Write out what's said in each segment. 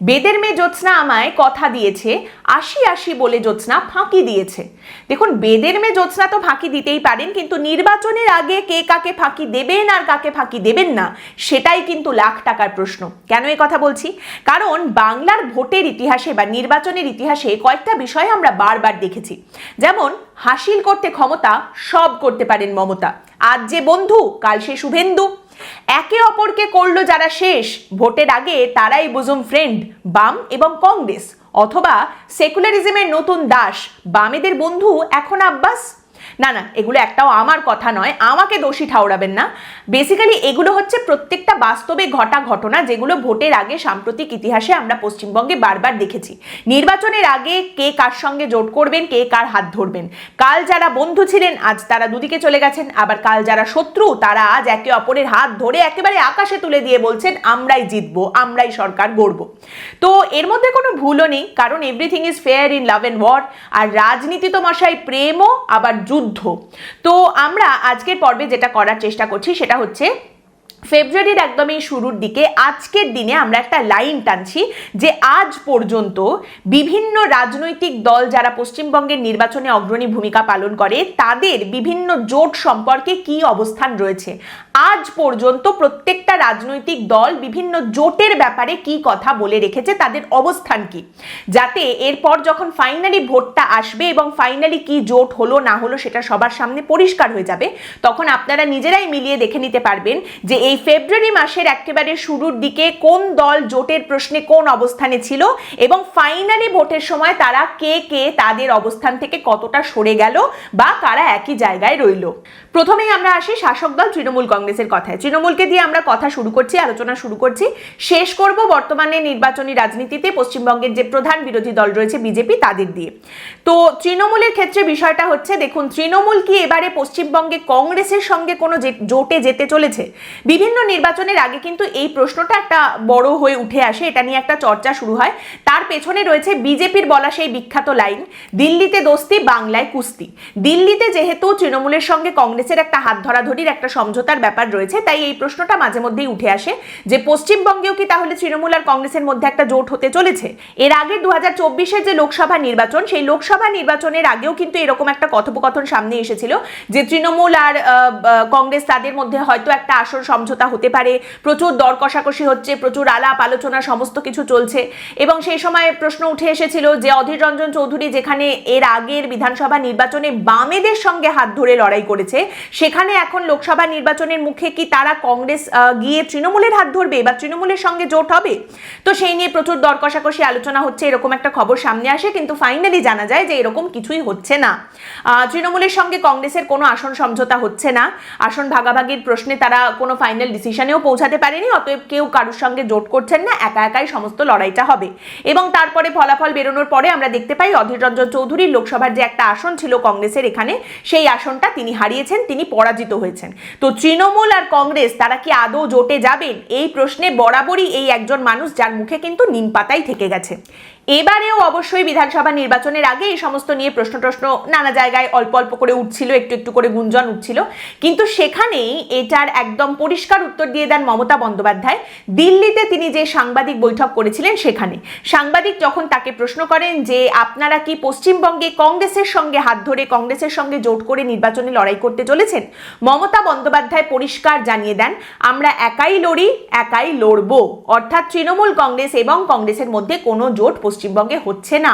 বেদের মেয়ে জ্যোৎস্না আমায় কথা দিয়েছে, আসি আসি বলে জ্যোৎস্না ফাঁকি দিয়েছে। দেখুন, বেদের মেয়ে জ্যোৎস্না তো ফাঁকি দিতেই পারেন, কিন্তু নির্বাচনের আগে কে কাকে ফাঁকি দেবেন আর কাকে ফাঁকি দেবেন না সেটাই কিন্তু লাখ টাকার প্রশ্ন। কেন এই কথা বলছি? কারণ বাংলার ভোটের ইতিহাসে বা নির্বাচনের ইতিহাসে কয়েকটা বিষয় আমরা বারবার দেখেছি। যেমন, হাসিল করতে ক্ষমতা, সব করতে পারেন মমতা। আজ যে বন্ধু, কাল সে শুভেন্দু। একে অপরকে করলো যারা শেষ, ভোটের আগে তারাই বুজুম ফ্রেন্ড, বাম এবং কংগ্রেস। অথবা সেকুলারিজমের নতুন দাস, বামেদের বন্ধু এখন আব্বাস। না না, এগুলো একটাও আমার কথা নয়, আমাকে দোষী ঠাউরাবেন না। বেসিক্যালি এগুলো হচ্ছে প্রত্যেকটা বাস্তবে ঘটা ঘটনা, যেগুলো ভোটের আগে সাম্প্রতিক ইতিহাসে আমরা পশ্চিমবঙ্গে বারবার দেখেছি। নির্বাচনের আগে কে কার সঙ্গে জোট করবেন, কে কার হাত ধরবেন। কাল যারা বন্ধু ছিলেন আজ তারা দুদিকে চলে গেছেন, আবার কাল যারা শত্রু তারা আজ একে অপরের হাত ধরে একেবারে আকাশে তুলে দিয়ে বলছেন আমরাই জিতবো, আমরাই সরকার গড়ব। তো এর মধ্যে কোনো ভুলও নেই, কারণ everything is fair in love and war. আর রাজনীতি তো মশাই প্রেমও আবার যুদ্ধ। তো আমরা আজকের পর্বে যেটা করার চেষ্টা করছি সেটা হচ্ছে ফেব্রুয়ারির একদমই শুরুর দিকে আজকের দিনে আমরা একটা লাইন টানছি যে আজ পর্যন্ত বিভিন্ন রাজনৈতিক দল যারা পশ্চিমবঙ্গের নির্বাচনে অগ্রণী ভূমিকা পালন করে তাদের বিভিন্ন জোট সম্পর্কে কি অবস্থান রয়েছে। আজ পর্যন্ত প্রত্যেকটা রাজনৈতিক দল বিভিন্ন জোটের ব্যাপারে কি কথা বলে রেখেছে, তাদের অবস্থান কি, যাতে এরপর যখন ফাইনালি ভোটটা আসবে এবং ফাইনালি কি জোট হলো না হলো সেটা সবার সামনে পরিষ্কার হয়ে যাবে, তখন আপনারা নিজেরাই মিলিয়ে দেখে নিতে পারবেন যে এই ফেব্রুয়ারি মাসের একেবারে শুরুর দিকে কোন দল জোটের প্রশ্নে কোন অবস্থানে ছিল এবং ফাইনালি ভোটের সময় তারা কে কে তাদের অবস্থান থেকে কতটা সরে গেল বা কারা একই জায়গায় রইল। প্রথমেই আমরা আসি শাসক দল তৃণমূল কংগ্রেসের কথায়। তৃণমূলকে দিয়ে আমরা কথা শুরু করছি, আলোচনা শুরু করছি, শেষ করব বর্তমানে নির্বাচনী রাজনীতিতে পশ্চিমবঙ্গের যে প্রধান বিরোধী দল রয়েছে বিজেপি তাদের দিয়ে। তো তৃণমূলের ক্ষেত্রে বিষয়টা হচ্ছে, দেখুন, তৃণমূল কি এবারে পশ্চিমবঙ্গে কংগ্রেসের সঙ্গে কোনো জোটে যেতে চলেছে? বিভিন্ন নির্বাচনের আগে কিন্তু এই প্রশ্নটা একটা বড় হয়ে উঠে আসে, এটা নিয়ে একটা চর্চা শুরু হয়। তার পেছনে রয়েছে বিজেপির বলা সেই বিখ্যাত লাইন, দিল্লিতে দোস্তি বাংলায় কুস্তি। দিল্লিতে যেহেতু তৃণমূলের সঙ্গে কংগ্রেসের একটা হাত ধরাধরির একটা সমঝোতার ব্যাপার রয়েছে, তাই এই প্রশ্নটা মাঝে মধ্যেই উঠে আসে যে পশ্চিমবঙ্গেও কি তাহলে তৃণমূল আর কংগ্রেসের মধ্যে একটা জোট হতে চলেছে। এর আগে 2024-এর যে লোকসভা নির্বাচন, সেই লোকসভা নির্বাচনের আগেও কিন্তু এরকম একটা কথোপকথন সামনে এসেছিল যে তৃণমূল আর কংগ্রেস তাদের মধ্যে হয়তো একটা আসল সমঝোতা হতে পারে, প্রচুর দর কষাকষি হচ্ছে, প্রচুর আলাপ আলোচনা সমস্ত কিছু চলছে। এবং সেই সময় প্রশ্ন উঠে এসেছিল যে অধীর রঞ্জন চৌধুরী যেখানে এর আগের বিধানসভা নির্বাচনে বামেদের সঙ্গে হাত ধরে লড়াই করেছে, সেখানে এখন লোকসভা নির্বাচনের মুখে কি তারা কংগ্রেস গিয়ে তৃণমূলের হাত ধরবে বা তৃণমূলের সঙ্গে জোট হবে? তো সেই নিয়ে প্রচুর দর কষাকষি আলোচনা হচ্ছে, এরকম একটা খবর সামনে আসে, কিন্তু ফাইনালি জানা যায় যে এরকম কিছুই হচ্ছে না। তৃণমূলের সঙ্গে কংগ্রেসের কোনো আসন সমঝোতা হচ্ছে না, আসন ভাগাভাগির প্রশ্নে তারা কোনো ফাইনাল ডিসিশনেও পৌঁছাতে পারেনি, অতএব কেউ কারোর সঙ্গে জোট করছেন না, একা একাই সমস্ত লড়াইটা হবে। এবং তারপরে ফলাফল বেরোনোর পরে আমরা দেখতে পাই অধীর রঞ্জন চৌধুরীর লোকসভার যে একটা আসন ছিল কংগ্রেসের এখানে, সেই আসনটা তিনি হারিয়েছেন, তিনি পরাজিত হয়েছেন। তো তৃণমূল আর কংগ্রেস তারা কি আদৌ জোটে যাবেন, এই প্রশ্নে বরাবরই এই একজন মানুষ যার মুখে কিন্তু নিম পাতাই থেকে গেছে। এবারেও অবশ্যই বিধানসভা নির্বাচনের আগে এই সমস্ত নিয়ে প্রশ্ন নানা জায়গায় অল্প অল্প করে উঠছিল, একটু একটু করে গুঞ্জন উঠছিল, কিন্তু সেখানেই এটার একদম পরিষ্কার উত্তর দিয়ে দেন মমতা বন্দ্যোপাধ্যায়। দিল্লিতে তিনি যে সাংবাদিক বৈঠক করেছিলেন সেখানে সাংবাদিক যখন তাকে প্রশ্ন করেন যে আপনারা কি পশ্চিমবঙ্গে কংগ্রেসের সঙ্গে হাত ধরে কংগ্রেসের সঙ্গে জোট করে নির্বাচনে লড়াই করতে চলেছেন, মমতা বন্দ্যোপাধ্যায় পরিষ্কার জানিয়ে দেন আমরা একাই লড়ি, একাই লড়বো। অর্থাৎ তৃণমূল কংগ্রেস এবং কংগ্রেসের মধ্যে কোনো জোট পশ্চিমবঙ্গে হচ্ছে না।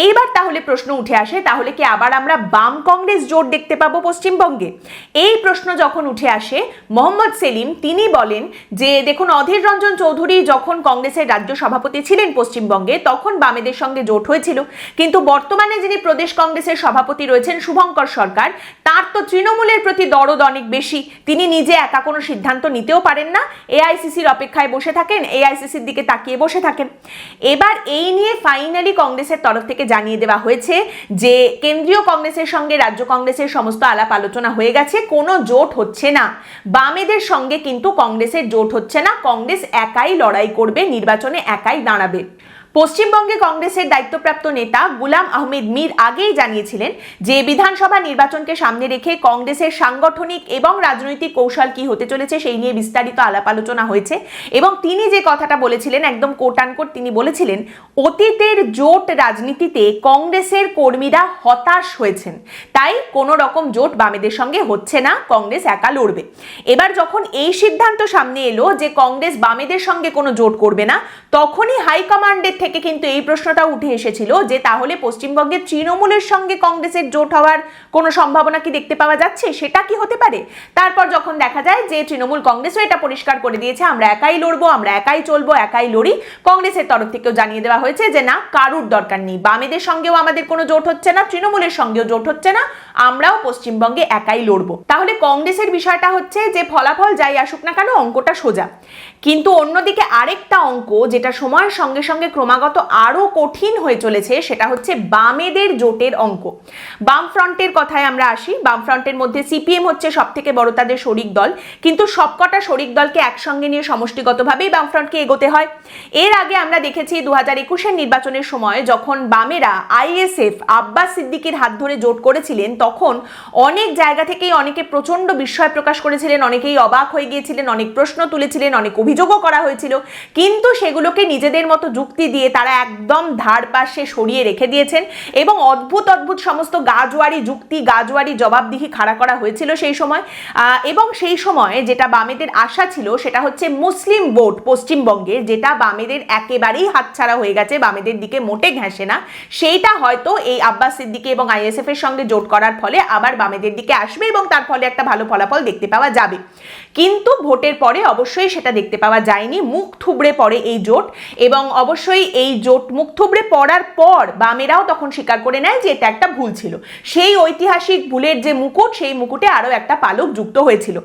এইবার তাহলে প্রশ্ন উঠে আসে, তাহলে কি আবার আমরা বাম কংগ্রেস জোট দেখতে পাবো পশ্চিমবঙ্গে? এই প্রশ্ন যখন উঠে আসে, মোহাম্মদ সেলিম তিনি বলেন যে দেখুন, অধীর রঞ্জন চৌধুরী যখন কংগ্রেসের রাজ্য সভাপতি ছিলেন পশ্চিমবঙ্গে তখন বামেদের সঙ্গে জোট হয়েছিল, কিন্তু বর্তমানে যিনি প্রদেশ কংগ্রেসের সভাপতি রয়েছেন শুভঙ্কর সরকার, তার তো তৃণমূলের প্রতি দরদ অনেক বেশি, তিনি নিজে একা কোনো সিদ্ধান্ত নিতেও পারেন না, এআইসিসির অপেক্ষায় বসে থাকেন, এআইসিসির দিকে তাকিয়ে বসে থাকেন। এবার এই নিয়ে ফাইনালি কংগ্রেসের তরফ থেকে জানিয়ে দেওয়া হয়েছে যে কেন্দ্রীয় কংগ্রেসের সঙ্গে রাজ্য কংগ্রেসের সমস্ত আলাপ আলোচনা হয়ে গেছে, কোনো জোট হচ্ছে না, বামেদের সঙ্গে কিন্তু কংগ্রেসের জোট হচ্ছে না, কংগ্রেস একাই লড়াই করবে, নির্বাচনে একাই দাঁড়াবে। পশ্চিমবঙ্গে কংগ্রেসের দায়িত্বপ্রাপ্ত নেতা গুলাম আহমেদ মীর আগেই জানিয়েছিলেন যে বিধানসভা নির্বাচনকে সামনে রেখে কংগ্রেসের সাংগঠনিক এবং রাজনৈতিক কৌশল কি হতে চলেছে সেই নিয়ে বিস্তারিত আলাপ আলোচনা হয়েছে। এবং তিনি যে কথাটা বলেছিলেন একদম কোট আনকোট তিনি বলেছিলেন, অতীতের জোট রাজনীতিতে কংগ্রেসের কর্মীরা হতাশ হয়েছেন, তাই কোনো রকম জোট বামেদের সঙ্গে হচ্ছে না, কংগ্রেস একা লড়বে। এবার যখন এই সিদ্ধান্ত সামনে এলো যে কংগ্রেস বামেদের সঙ্গে কোনো জোট করবে না, তখনই হাইকমান্ডের থেকে কিন্তু এই প্রশ্নটা উঠে এসেছিল যে তাহলে পশ্চিমবঙ্গের তৃণমূলের সঙ্গে কংগ্রেসের জোট হওয়ার কোনো সম্ভাবনা কি দেখতে পাওয়া যাচ্ছে, সেটা কি হতে পারে। তারপর যখন দেখা যায় যে তৃণমূল কংগ্রেসও এটা পরিষ্কার করে দিয়েছে, আমরা একাই লড়বো, আমরা একাই চলবো, একাই লড়ি। কংগ্রেসের তরফ থেকেও জানিয়ে দেওয়া হয়েছে যে না, কারুর দরকার নেই, বামেদের সঙ্গেও আমাদের কোনো জোট হচ্ছে না, তৃণমূলের সঙ্গেও জোট হচ্ছে না, আমরাও পশ্চিমবঙ্গে একাই লড়বো। তাহলে কংগ্রেসের বিষয়টা হচ্ছে যে ফলাফল যাই আসুক না কেন অঙ্কটা সোজা, কিন্তু অন্যদিকে আরেকটা অঙ্ক যেটা সময়ের সঙ্গে সঙ্গে ক্রমাগত আরো কঠিন হয়ে চলেছে, সেটা হচ্ছে বামেদের জোটের অঙ্ক। বামফ্রন্টের কথায় আমরা আসি। বামফ্রন্টের মধ্যে সিপিএম হচ্ছে সব থেকে বড় তাদের শরিক দল, কিন্তু সবকটা শরিক দলকে একসঙ্গে নিয়ে সমষ্টিগতভাবেই বামফ্রন্টকে এগোতে হয়। এর আগে আমরা দেখেছি 2021-এর নির্বাচনের সময় যখন বামেরা আইএসএফ আব্বাস সিদ্দিকীর হাত ধরে জোট করেছিলেন, তখন অনেক জায়গা থেকেই অনেকে প্রচন্ড বিস্ময় প্রকাশ করেছিলেন, অনেকেই অবাক হয়ে গিয়েছিলেন, অনেক প্রশ্ন তুলেছিলেন, অনেক অভিযোগও করা হয়েছিল, কিন্তু সেগুলোকে নিজেদের মতো যুক্তি দিয়ে তারা একদম ধার পাশে সরিয়ে রেখে দিয়েছেন এবং অদ্ভুত অদ্ভুত সমস্ত গাজওয়ারি যুক্তি, গাজওয়ারি জবাবদিহি খাড়া করা হয়েছিল সেই সময়। এবং সেই সময় যেটা বামেদের আশা ছিল সেটা হচ্ছে মুসলিম ভোট পশ্চিমবঙ্গে, যেটা বামেদের একেবারেই হাতছাড়া হয়ে গেছে, বামেদের দিকে মোটে ঘেঁষে না, সেইটা হয়তো এই আব্বাস সিদ্দিকী এবং আইএসএফ এর সঙ্গে জোট করার ফলে আবার বামেদের দিকে আসবে এবং তার ফলে একটা ভালো ফলাফল দেখতে পাওয়া যাবে। কিন্তু ভোটের পরে অবশ্যই সেটা দেখতে পাওয়া যায়নি, মুখ থুবড়ে পড়ে এই জোট। এবং অবশ্যই এই জোট মুখ থুবড়ে পড়ার পর বামেরাও তখন স্বীকার করে নেয় যে এটা একটা ভুল ছিল। সেই ঐতিহাসিক ভুলের যে মুকুট, সেই মুকুটে আরো একটা পালক যুক্ত হয়েছিল।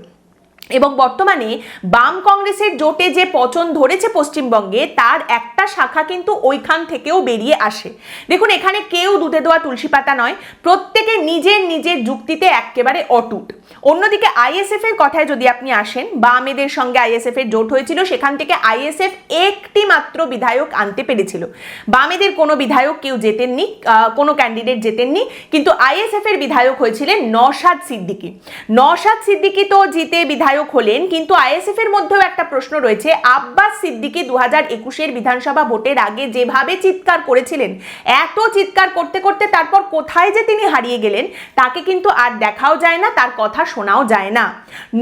এবং বর্তমানে বাম কংগ্রেসের জোটে যে পচন ধরেছে পশ্চিমবঙ্গে, তার একটা শাখা কিন্তু ওইখান থেকেও বেরিয়ে আসে। দেখুন, এখানে কেউ দুধে দেওয়া তুলসী পাতা নয়, প্রত্যেকে নিজের নিজের যুক্তিতে একেবারে অটুট। অন্যদিকে আইএসএফ এর কথায় যদি আপনি আসেন, বামেদের সঙ্গে আইএসএফ এর জোট হয়েছিল, সেখান থেকে আইএসএফ একটি মাত্র বিধায়ক আনতে পেরেছিল। বামেদের কোনো বিধায়ক কেউ জেতেননি, কোনো ক্যান্ডিডেট জেতেননি, কিন্তু আইএসএফ এর বিধায়ক হয়েছিলেন নওশাদ সিদ্দিকী। নওশাদ সিদ্দিকী তো জিতে বিধায়ক হলেন, কিন্তু আইএসএফ এর মধ্যেও একটা প্রশ্ন রয়েছে। আব্বাস সিদ্দিকী 2021-এর বিধানসভা ভোটের আগে যেভাবে চিৎকার করেছিলেন, এত চিৎকার করতে করতে তারপর কোথায় যে তিনি হারিয়ে গেলেন তাকে কিন্তু আর দেখাও যায় না, তার কথা শোনাও যায় না।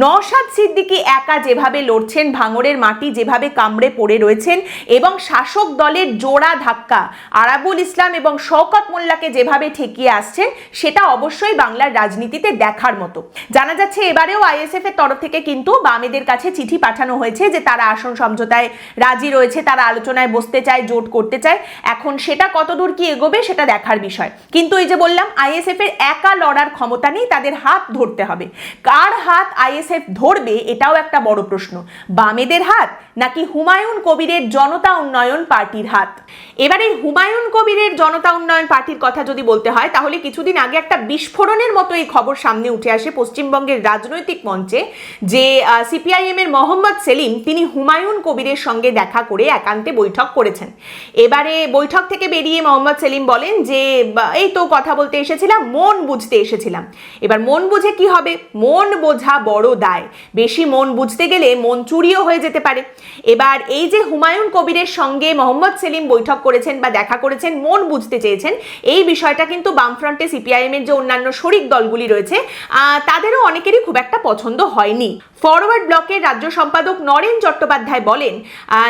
নওশাদ সিদ্দিকী একা যেভাবে লড়ছেন, ভাঙড়ের মাটি যেভাবে কামড়ে পড়ে রয়েছেন, এবং শাসক দলের জোড়া ধাক্কা আরাবুল ইসলাম এবং শওকত মোল্লাকে যেভাবে ঠেকিয়ে আসছেন, সেটা অবশ্যই বাংলার রাজনীতিতে দেখার মতো। জানা যাচ্ছে এবারেও আইএসএফ এর তরফ থেকে কিন্তু বামেদের কাছে চিঠি পাঠানো হয়েছে যে তারা আসন সমঝোতায় রাজি রয়েছে, তারা আলোচনায় বসতে চায়, জোট করতে চায়। এখন সেটা কতদূর কি এগোবে সেটা দেখার বিষয়। কিন্তু এই যে বললাম, আইএসএফ এর একা লড়ার ক্ষমতা নেই, তাদের হাত ধরতে হবে। কার হাত আইএসএফ ধরবে এটাও একটা বড় প্রশ্ন, বামেদের হাত নাকি হুমায়ুন কবিরের জনতা উন্নয়ন পার্টির হাত। এবার এই হুমায়ুন কবিরের জনতা উন্নয়ন পার্টির কথা যদি বলতে হয়, তাহলে কিছুদিন আগে একটা বিস্ফোরণের মতো এই খবর সামনে উঠে আসে পশ্চিমবঙ্গের রাজনৈতিক মঞ্চে যে সিপিআইএম এর মোহাম্মদ সেলিম তিনি হুমায়ুন কবিরের সঙ্গে দেখা করে একান্তে বৈঠক করেছেন। এবারে বৈঠক থেকে বেরিয়ে মোহাম্মদ সেলিম বলেন যে এই তো কথা বলতে এসেছিলাম, মন বুঝতে এসেছিলাম। এবার মন বুঝে কি হবে? মন বোঝা বড় দায়, বেশি মন বুঝতে গেলে মন চুরিও হয়ে যেতে পারে। এবার এই যে হুমায়ুন কবিরের সঙ্গে মোহাম্মদ সেলিম বৈঠক করেছেন বা দেখা করেছেন, মন বুঝতে চেয়েছেন, এই বিষয়টা কিন্তু বামফ্রন্টে সিপিআইএম এর যে অন্যান্য শরিক দলগুলি রয়েছে তাদেরও অনেকেরই খুব একটা পছন্দ হয়নি। ফরওয়ার্ড ব্লকের রাজ্য সম্পাদক নরেন চট্টোপাধ্যায় বলেন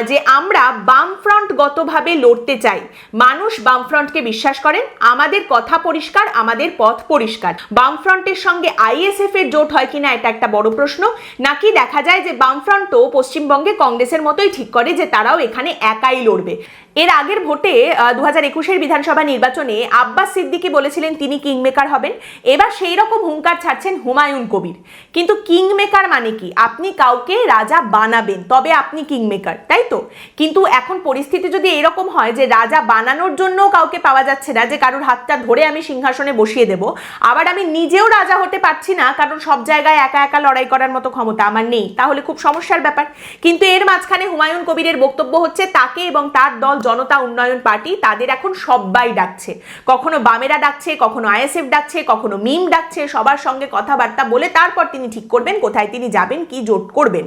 যে আমরা বামফ্রন্টগতভাবে লড়তে চাই, মানুষ বামফ্রন্টকে বিশ্বাস করেন, আমাদের কথা পরিষ্কার, আমাদের পথ পরিষ্কার। বামফ্রন্টের সঙ্গে আইএসএফ এর জোট হয় কিনা এটা একটা বড় প্রশ্ন, নাকি দেখা যায় যে বামফ্রন্টও পশ্চিমবঙ্গে কংগ্রেসের মতোই ঠিক করে যে তারাও এখানে একাই লড়বে। এর আগের ভোটে 2021-এর বিধানসভা নির্বাচনে আব্বাস সিদ্দিকী বলেছিলেন তিনি কিংমেকার হবেন, এবার সেই রকম হুঙ্কার ছাড়ছেন হুমায়ুন কবির। কিন্তু কিংমেকার মানে কি, আপনি কাউকে রাজা বানাবেন তবে আপনি কিংমেকার, তাই তো? কিন্তু এখন পরিস্থিতি যদি এরকম হয় যে রাজা বানানোর জন্য কাউকে পাওয়া যাচ্ছে না, যে কারোর হাতটা ধরে আমি সিংহাসনে বসিয়ে দেব, আবার আমি নিজেও রাজা হতে পারছি না কারণ সব জায়গায় একা একা লড়াই করার মতো ক্ষমতা আমার নেই, তাহলে খুব সমস্যার ব্যাপার। কিন্তু এর মাঝখানে হুমায়ুন কবিরের বক্তব্য হচ্ছে তাকে এবং তার দল জনতা উন্নয়ন পার্টি তাদের এখন সবাই ডাকছে, কখনো বামেরা ডাকছে, কখনো আইএসএফ ডাকছে, কখনো মিম ডাকছে, সবার সঙ্গে কথাবার্তা বলে তারপর তিনি ঠিক করবেন কোথায় তিনি যাবেন, কি জোট করবেন।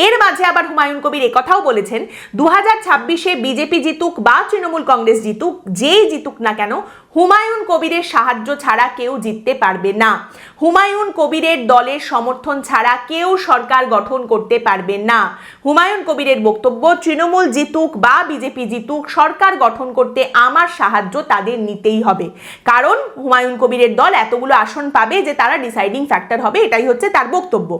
এর মাঝে আবার হুমায়ুন কবির একথাও বলেছেন 2026-এ বিজেপি জিতুক বা তৃণমূল কংগ্রেস জিতুক, যেই জিতুক না কেন হুমায়ুন কবিরের সাহায্য ছাড়া কেউ জিততে পারবে না। হুমায়ুন কবিরের দলের সমর্থন ছাড়া কেউ সরকার গঠন করতে পারবে না। হুমায়ুন কবিরের বক্তব্য, তৃণমূল জিতুক বা বিজেপি জিতুক, সরকার গঠন করতে আমার সাহায্য তাদের নিতেই হবে, কারণ হুমায়ুন কবিরের দল এতগুলো আসন পাবে যে তারা ডিসাইডিং ফ্যাক্টর হবে, এটাই হচ্ছে তার বক্তব্য।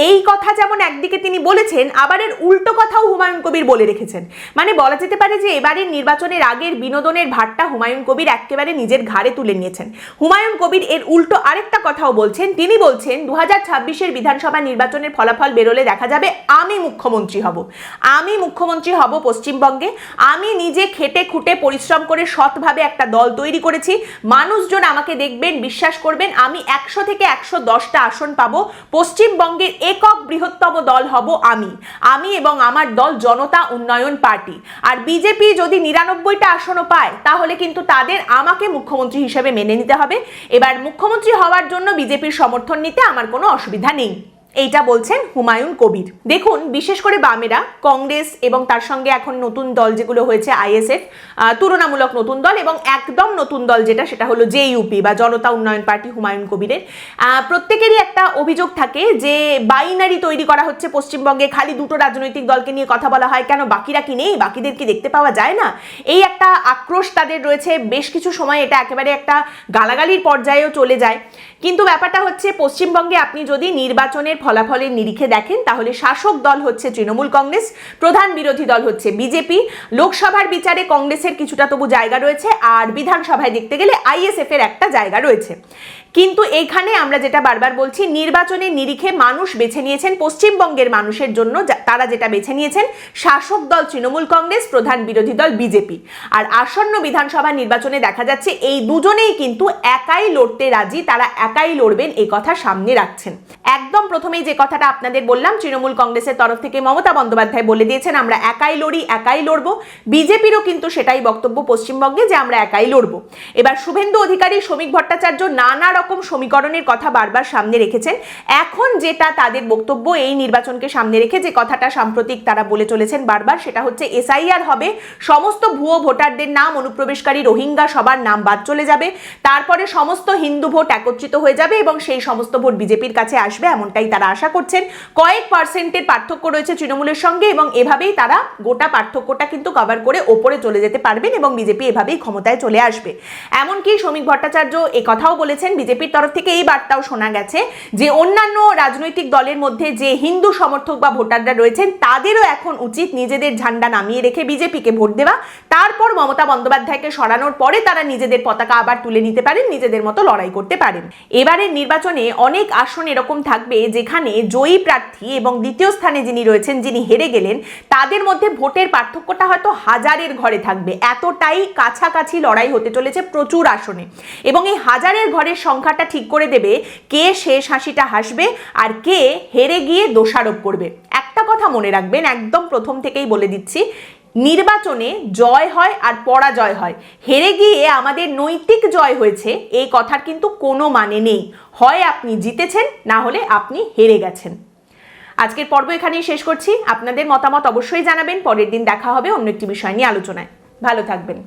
এই কথা যেমন একদিকে তিনি বলেছেন, আবার এর উল্টো কথাও হুমায়ুন কবির বলে রেখেছেন। মানে বলা যেতে পারে যে এবারের নির্বাচনের আগের বিনোদনের ভারটা হুমায়ুন কবির একেবারে নিজের ঘাড়ে তুলে নিয়েছেন। হুমায়ুন কবির এর উল্টো আরেকটা কথাও বলছেন, তিনি বলছেন 2026-এর বিধানসভা নির্বাচনের ফলাফল বেরোলে দেখা যাবে আমি মুখ্যমন্ত্রী হব, আমি মুখ্যমন্ত্রী হব পশ্চিমবঙ্গে, আমি নিজে খেটে খুঁটে পরিশ্রম করে সৎভাবে একটা দল তৈরি করেছি, মানুষজন আমাকে দেখবেন, বিশ্বাস করবেন, আমি 100 থেকে 110টা আসন পাবো, পশ্চিমবঙ্গের একক বৃহত্তম দল হব আমি এবং আমার দল জনতা উন্নয়ন পার্টি। আর বিজেপি যদি 99টা আসনও পায় তাহলে কিন্তু তাদের আমাকে মুখ্যমন্ত্রী হিসেবে মেনে নিতে হবে। এবার মুখ্যমন্ত্রী হওয়ার জন্য বিজেপির সমর্থন নিতে আমার কোনো অসুবিধা নেই, এইটা বলছেন হুমায়ুন কবির। দেখুন, বিশেষ করে বামেরা, কংগ্রেস এবং তার সঙ্গে এখন নতুন দল যেগুলো হয়েছে আইএসএফ, তুলনামূলক নতুন দল, এবং একদম নতুন দল যেটা সেটা হলো জেইউপি বা জনতা উন্নয়ন পার্টি হুমায়ুন কবিরের, প্রত্যেকেরই একটা অভিযোগ থাকে যে বাইনারি তৈরি করা হচ্ছে পশ্চিমবঙ্গে, খালি দুটো রাজনৈতিক দলকে নিয়ে কথা বলা হয়, কেন বাকিরা কি নেই, বাকিদের কি দেখতে পাওয়া যায় না, এই একটা আক্রোশ তাদের রয়েছে। বেশ কিছু সময় এটা একেবারে একটা গালাগালির পর্যায়েও চলে যায়। কিন্তু ব্যাপারটা হচ্ছে পশ্চিমবঙ্গে আপনি যদি নির্বাচনের ফলাফলের নিরিখে দেখেন তাহলে শাসক দল হচ্ছে তৃণমূল কংগ্রেস, প্রধান বিরোধী দল হচ্ছে বিজেপি, লোকসভার বিচারে কংগ্রেসের কিছুটা তবু জায়গা রয়েছে, আর বিধানসভায় দেখতে গেলে আইএসএফ এর একটা জায়গা রয়েছে। কিন্তু এখানে আমরা যেটা বারবার বলছি, নির্বাচনের নিরিখে মানুষ বেছে নিয়েছেন পশ্চিমবঙ্গের মানুষের জন্য, তারা যেটা বেছে নিয়েছেন শাসক দল তৃণমূল কংগ্রেস, প্রধান বিরোধী দল বিজেপি। আর আসন্ন বিধানসভা নির্বাচনে দেখা যাচ্ছে এই দুজনেই কিন্তু একাই লড়তে রাজি, তারা একাই লড়বেন এই কথা সামনে রাখছেন। একদম প্রথমেই যে কথাটা আপনাদের বললাম, তৃণমূল কংগ্রেসের তরফ থেকে মমতা বন্দ্যোপাধ্যায় বলে দিয়েছেন আমরা একাই লড়ি, একাই লড়বো। বিজেপিরও কিন্তু সেটাই বক্তব্য পশ্চিমবঙ্গে যে আমরা একাই লড়বো। এবার শুভেন্দু অধিকারী, শ্রমিক ভট্টাচার্য নানা রকম সমীকরণের কথা বারবার সামনে রেখেছেন। এখন যেটা তাদের বক্তব্য এই নির্বাচনকে সামনে রেখে, যে কথাটা সাম্প্রতিক তারা বলে চলেছেন বারবার, সেটা হচ্ছে এসআইআর হবে, সমস্ত ভুয়ো ভোটারদের নাম, অনুপ্রবেশকারী রোহিঙ্গা সবার নাম বাদ চলে যাবে, তারপরে সমস্ত হিন্দু ভোট একত্রিত হয়ে যাবে এবং সেই সমস্ত ভোট বিজেপির কাছে আসবে, এমনটাই তারা আশা করছেন। কয়েক পার্সেন্টের পার্থক্য রয়েছে তৃণমূলের সঙ্গে এবং এভাবেই তারা গোটা পার্থক্যটা কিন্তু কভার করে ওপরে চলে যেতে পারবেন এবং বিজেপি এভাবেই ক্ষমতায় চলে আসবে। এমনকি শ্রমিক ভট্টাচার্য কথাও বলেছেন, বিজেপির তরফ থেকে এই বার্তাও শোনা গেছে যে অন্যান্য রাজনৈতিক দলের মধ্যে যে হিন্দু সমর্থক বা ভোটাররা রয়েছেন তাদেরও এখন উচিত নিজেদের ঝান্ডা নামিয়ে রেখে বিজেপিকে ভোট দেওয়া, তারপর মমতা বন্দ্যোপাধ্যায়কে সরানোর পরে তারা নিজেদের পতাকা আবার তুলে নিতে পারেন, নিজেদের মতো লড়াই করতে পারেন। এবারের নির্বাচনে অনেক আসন এরকম থাকবে যেখানে জয়ী প্রার্থী এবং দ্বিতীয় স্থানে যিনি রয়েছেন, যিনি হেরে গেলেন, তাদের মধ্যে ভোটের পার্থক্যটা হয়তো হাজারের ঘরে থাকবে, এতটাই কাছাকাছি লড়াই হতে চলেছে প্রচুর আসনে। এবং এই হাজারের ঘরের সংখ্যাটা ঠিক করে দেবে কে শেষ হাসিটা হাসবে আর কে হেরে গিয়ে দোষারোপ করবে। একটা কথা মনে রাখবেন, একদম প্রথম থেকেই বলে দিচ্ছি, নির্বাচনে জয় হয় আর পরাজয় হয়, হেরে গিয়ে আমাদের নৈতিক জয় হয়েছে এই কথার কিন্তু কোনো মানে নেই। হয় আপনি জিতেছেন, না হলে আপনি হেরে গেছেন। আজকের পর্ব এখানেই শেষ করছি। আপনাদের মতামত অবশ্যই জানাবেন। পরের দিন দেখা হবে অন্য একটি বিষয় নিয়ে আলোচনায়। ভালো থাকবেন।